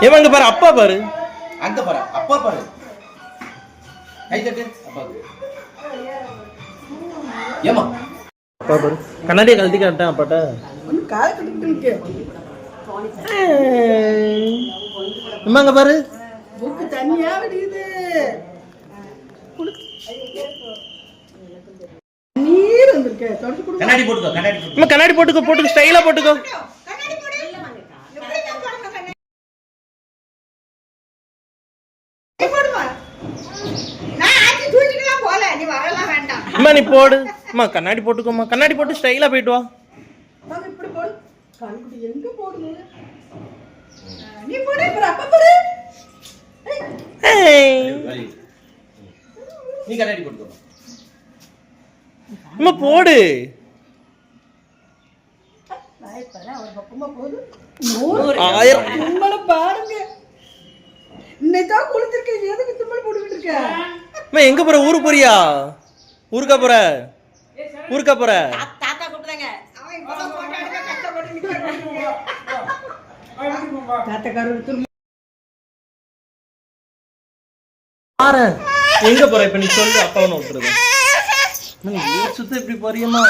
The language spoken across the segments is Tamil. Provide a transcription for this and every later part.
ஏமாங்க பாரு, அப்பா பாரு, அங்க பாரு, அப்பா பாரு, கை தட்டு அப்பா. ஏமா அப்பா பாரு, கண்ணாடியை கழட்டி காட்டேன் அப்பாட்ட. அம்மாங்க பாரு, தண்ணியா விடுது, நீர் வந்திருக்கு. கண்ணாடி போட்டுக்கோ, கண்ணாடி போட்டுக்கோ, போட்டுக்கோ, ஸ்டைலா போட்டுக்கோ. அம்மா நீ போடு, அம்மா கண்ணாடி போட்டுக்கோமா, கண்ணாடி போட்டு ஸ்டைலா போயிட்டு வா. இப்படி போடு, கண்ணுக்குட்டி எங்க போடுது? நீ போடு, அப்பா போடு. நீ கண்ணாடி போட்டுக்கோ. அம்மா போடு. பாருங்க, இன்னைதான் குளிச்சிருக்கேன், எதுக்கு தும்மல் போட்டுக்கிட்டு இருக்க? அம்மா எங்க போற? ஊருக்கு போறியா? ஊருக்கா போற? ஊருக்கா போற? தாத்தா கூப்பிடுறாங்க. எங்க போற இப்ப? நீ சொல்லு, அப்பா ஒண்ணு விட்டுருது. சுத்த இப்படி போறியம்மா?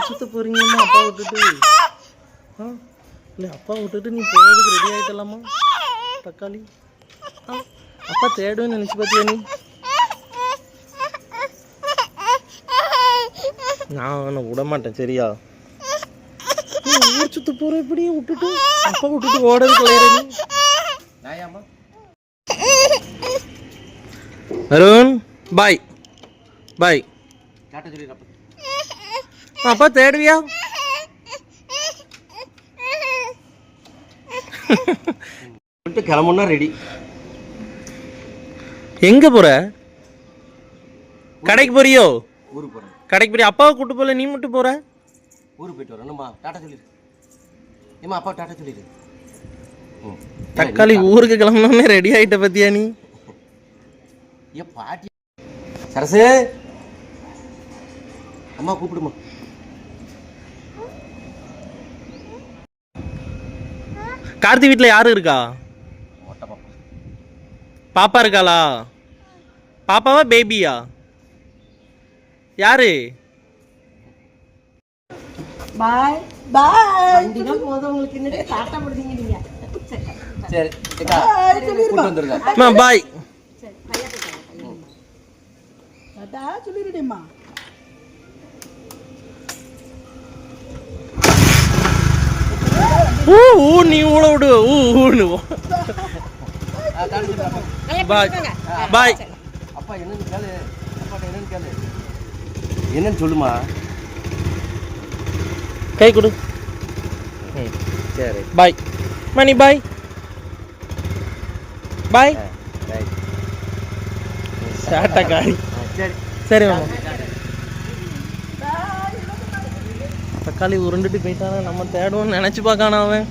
சுத்த போறீங்கம்மா அப்பா விட்டுட்டு? இல்ல அப்பா விட்டுட்டு நீ போறதுக்கு ரெடி ஆயிட்டலாமா? தக்காளி அப்பா தேடுன்னு நினைச்சு பாத்தியா நீ? நான் அவனை விட மாட்டேன், சரியா? ஊர் சுத்த போற இப்படி விட்டுட்டு அப்பா விட்டுட்டு ஓடது கலையிற நீ? அருண் பாய் பாய். அப்பா தேடுவியா? கிளம்புனா ரெடி. எங்க போற? கடைக்கு போறியோ? ஊருக்கு போறேன். கடைக்கு போறியா? அப்பாவை கூட்டு போல, நீ மட்டும் போற? ஊருக்கு போயிட்டு வரேன்மா, டாட்டா சொல்லிடு. ஏமா அப்பா டாட்டா சொல்லிடு. தக்காளி ஊருக்கு கிளம்பணும்னே ரெடி ஆயிட்ட பத்தியா நீ? ஏ பாட்டி சரசு, அம்மா கூப்பிடுமா. கார்த்தி வீட்டுல யாரு இருக்கா? பாப்பா இருக்காளா? பாப்பாவா பேபியா? யாரு? பாய் பாய். வண்டினா போதும் உங்களுக்கு, இன்னைக்கு டாட்டா போடுறீங்க நீங்க. சரி ஏக்கா கூட்டி வந்துருங்க. அம்மா பாய். டாட்டா சொல்லிடுடேம்மா. நீ ஊட விடு. ஊன்னு பாய் பாய். அப்பா என்னன்னு கேளு, அப்பாட்ட என்னன்னு கேளு, என்னன்னு சொல்லுமா. கை கொடு. சரி பாய் மணி. பாய் பாய். சாட்டா காரி. சரி சரி மாமா. தக்காளி உருண்டுட்டு போயிட்டானா? நம்ம தேடுவோம்னு நினைச்சு பார்க்கானா அவன்?